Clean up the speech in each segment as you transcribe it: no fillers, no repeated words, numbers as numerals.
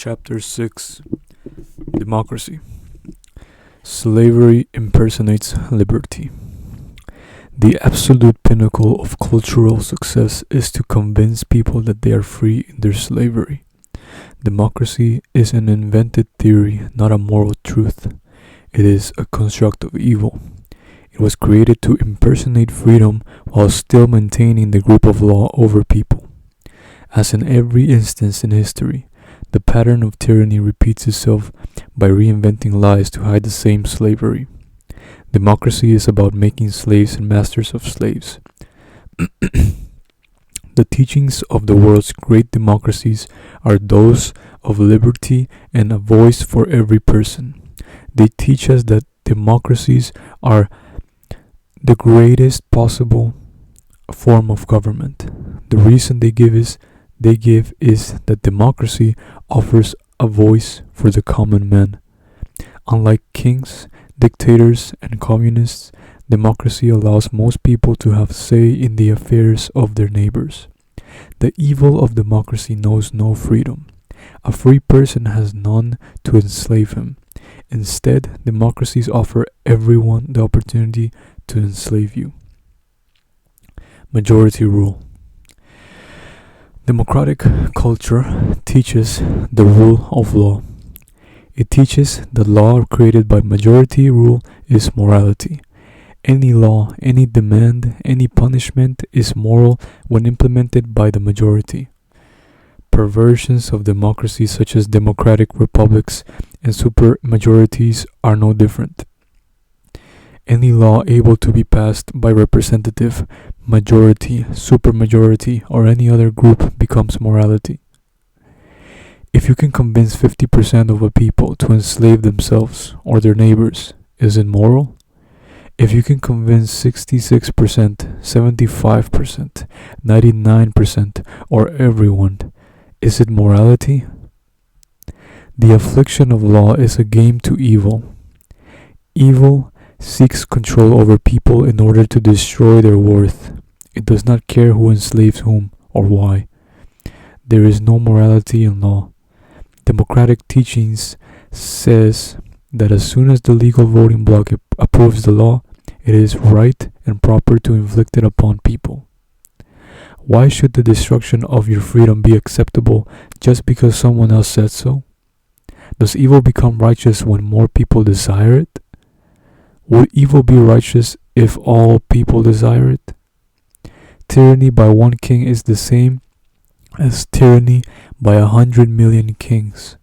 Chapter 6 Democracy. Slavery impersonates liberty. The absolute pinnacle of cultural success is to convince people that they are free in their slavery. Democracy is an invented theory, not a moral truth. It is a construct of evil. It was created to impersonate freedom while still maintaining the grip of law over people. As in every instance in history, the pattern of tyranny repeats itself by reinventing lies to hide the same slavery. Democracy is about making slaves and masters of slaves. The teachings of the world's great democracies are those of liberty and a voice for every person. They teach us that democracies are the greatest possible form of government. The reason they give is that democracy offers a voice for the common man. Unlike kings, dictators, and communists, democracy allows most people to have say in the affairs of their neighbors. The evil of democracy knows no freedom. A free person has none to enslave him. Instead, democracies offer everyone the opportunity to enslave you. Majority rule. Democratic culture teaches the rule of law. It teaches that law created by majority rule is morality. Any law, any demand, any punishment is moral when implemented by the majority. Perversions of democracy such as democratic republics and supermajorities are no different. Any law able to be passed by representative, majority, supermajority, or any other group becomes morality. If you can convince 50% of a people to enslave themselves or their neighbors, is it moral? If you can convince 66%, 75%, 99%, or everyone, is it morality? The affliction of law is a game to evil. Evil seeks control over people in order to destroy their worth. It does not care who enslaves whom or why. There is no morality in law. Democratic teachings says that as soon as the legal voting bloc approves the law, it is right and proper to inflict it upon people. Why should the destruction of your freedom be acceptable just because someone else said so? Does evil become righteous when more people desire it? Would evil be righteous if all people desire it? Tyranny by one king is the same as tyranny by 100 million kings.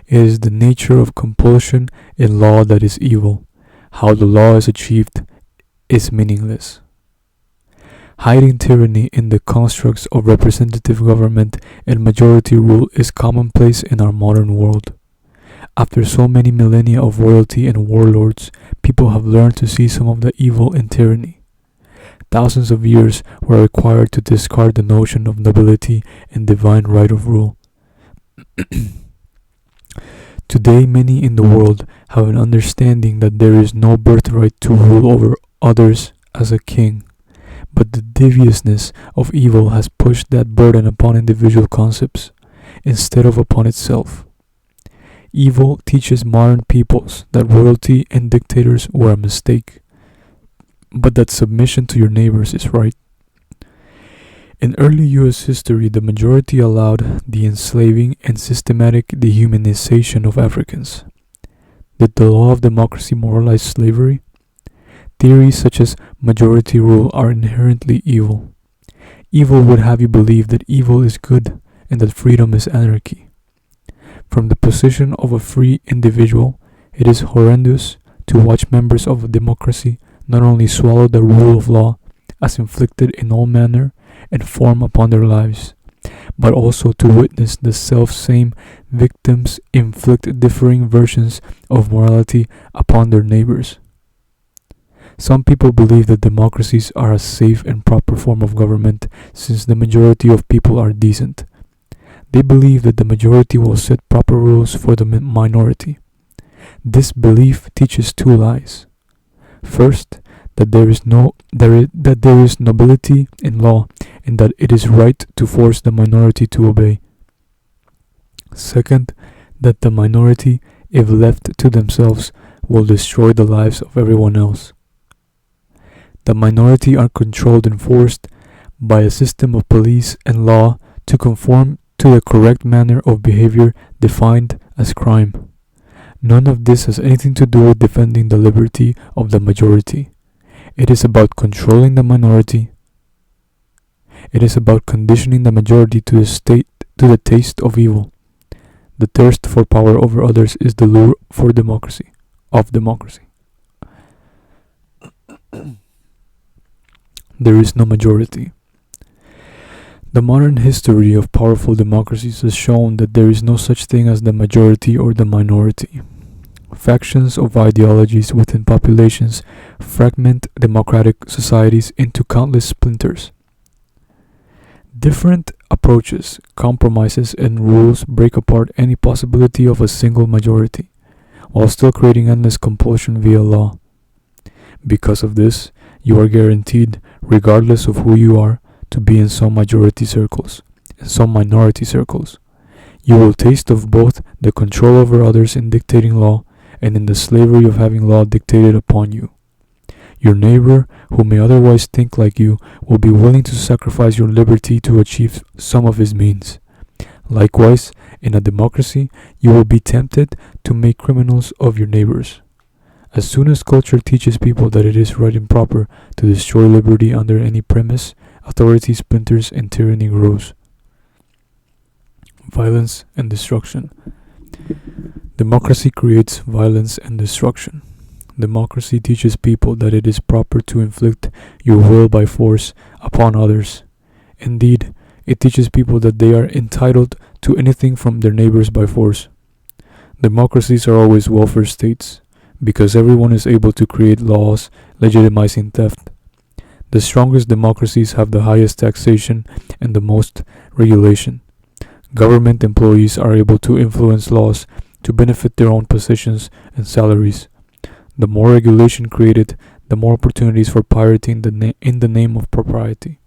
It is the nature of compulsion in law that is evil. How the law is achieved is meaningless. Hiding tyranny in the constructs of representative government and majority rule is commonplace in our modern world. After so many millennia of royalty and warlords, people have learned to see some of the evil in tyranny. Thousands of years were required to discard the notion of nobility and divine right of rule. Today, many in the world have an understanding that there is no birthright to rule over others as a king, but the deviousness of evil has pushed that burden upon individual concepts instead of upon itself. Evil teaches modern peoples that royalty and dictators were a mistake, but that submission to your neighbors is right. In early U.S. history, the majority allowed the enslaving and systematic dehumanization of Africans. Did the law of democracy moralize slavery? Theories such as majority rule are inherently evil. Evil would have you believe that evil is good and that freedom is anarchy. From the position of a free individual, it is horrendous to watch members of a democracy not only swallow the rule of law as inflicted in all manner and form upon their lives, but also to witness the self-same victims inflict differing versions of morality upon their neighbors. Some people believe that democracies are a safe and proper form of government since the majority of people are decent. They believe that the majority will set proper rules for the minority. This belief teaches two lies. First, that there is nobility in law and that it is right to force the minority to obey. Second, that the minority, if left to themselves, will destroy the lives of everyone else. The minority are controlled and forced by a system of police and law to conform to the correct manner of behavior defined as crime. None of this has anything to do with defending the liberty of the majority. It is about controlling the minority. It is about conditioning the majority to the taste of evil. The thirst for power over others is the lure for democracy. There is no majority. The modern history of powerful democracies has shown that there is no such thing as the majority or the minority. Factions of ideologies within populations fragment democratic societies into countless splinters. Different approaches, compromises, and rules break apart any possibility of a single majority, while still creating endless compulsion via law. Because of this, you are guaranteed, regardless of who you are, to be in some majority circles, and some minority circles. You will taste of both the control over others in dictating law and in the slavery of having law dictated upon you. Your neighbor, who may otherwise think like you, will be willing to sacrifice your liberty to achieve some of his means. Likewise, in a democracy, you will be tempted to make criminals of your neighbors. As soon as culture teaches people that it is right and proper to destroy liberty under any premise, authority splinters and tyranny grows. Violence and destruction. Democracy creates violence and destruction. Democracy teaches people that it is proper to inflict your will by force upon others. Indeed, it teaches people that they are entitled to anything from their neighbors by force. Democracies are always welfare states, because everyone is able to create laws legitimizing theft. The strongest democracies have the highest taxation and the most regulation. Government employees are able to influence laws to benefit their own positions and salaries. The more regulation created, the more opportunities for pirating in the name of propriety.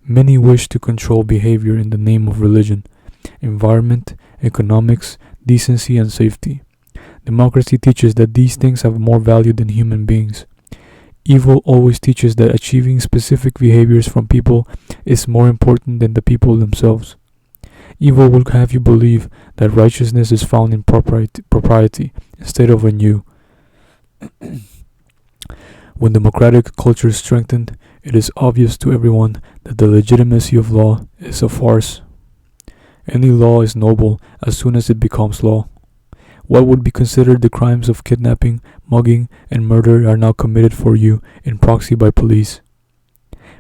Many wish to control behavior in the name of religion, environment, economics, decency, and safety. Democracy teaches that these things have more value than human beings. Evil always teaches that achieving specific behaviors from people is more important than the people themselves. Evil will have you believe that righteousness is found in propriety instead of in you. When democratic culture is strengthened, it is obvious to everyone that the legitimacy of law is a farce. Any law is noble as soon as it becomes law. What would be considered the crimes of kidnapping, mugging, and murder are now committed for you in proxy by police.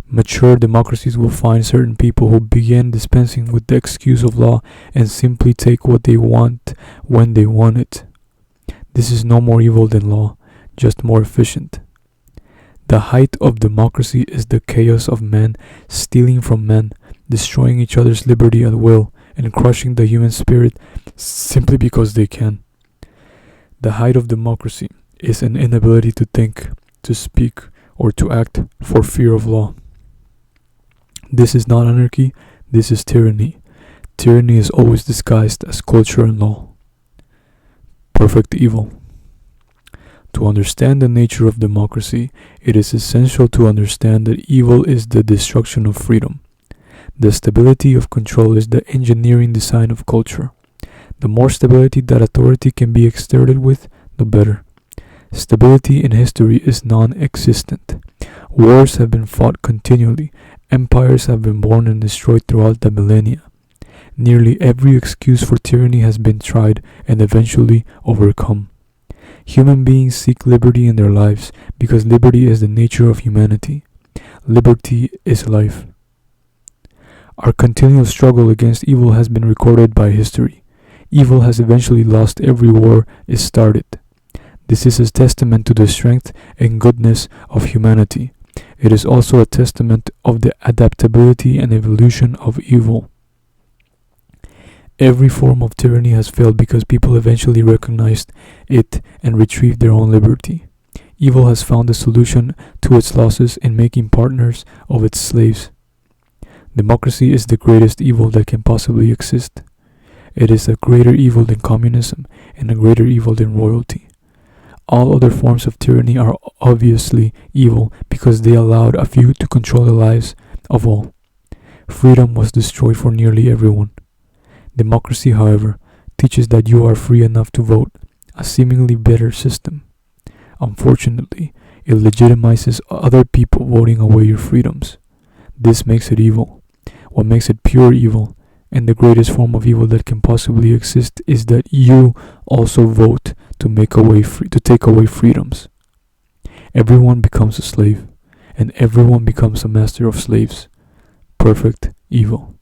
Mature democracies will find certain people who begin dispensing with the excuse of law and simply take what they want when they want it. This is no more evil than law, just more efficient. The height of democracy is the chaos of men stealing from men, destroying each other's liberty at will, and crushing the human spirit simply because they can. The height of democracy is an inability to think, to speak, or to act for fear of law. This is not anarchy, this is tyranny. Tyranny is always disguised as culture and law. Perfect evil. To understand the nature of democracy, it is essential to understand that evil is the destruction of freedom. The stability of control is the engineering design of culture. The more stability that authority can be exerted with, the better. Stability in history is non-existent. Wars have been fought continually. Empires have been born and destroyed throughout the millennia. Nearly every excuse for tyranny has been tried and eventually overcome. Human beings seek liberty in their lives because liberty is the nature of humanity. Liberty is life. Our continual struggle against evil has been recorded by history. Evil has eventually lost every war it started. This is a testament to the strength and goodness of humanity. It is also a testament of the adaptability and evolution of evil. Every form of tyranny has failed because people eventually recognized it and retrieved their own liberty. Evil has found a solution to its losses in making partners of its slaves. Democracy is the greatest evil that can possibly exist. It is a greater evil than communism and a greater evil than royalty. All other forms of tyranny are obviously evil because they allowed a few to control the lives of all. Freedom was destroyed for nearly everyone. Democracy, however, teaches that you are free enough to vote, a seemingly better system. Unfortunately, it legitimizes other people voting away your freedoms. This makes it evil. What makes it pure evil, and the greatest form of evil that can possibly exist, is that you also vote to take away freedoms. Everyone becomes a slave, and everyone becomes a master of slaves. Perfect evil.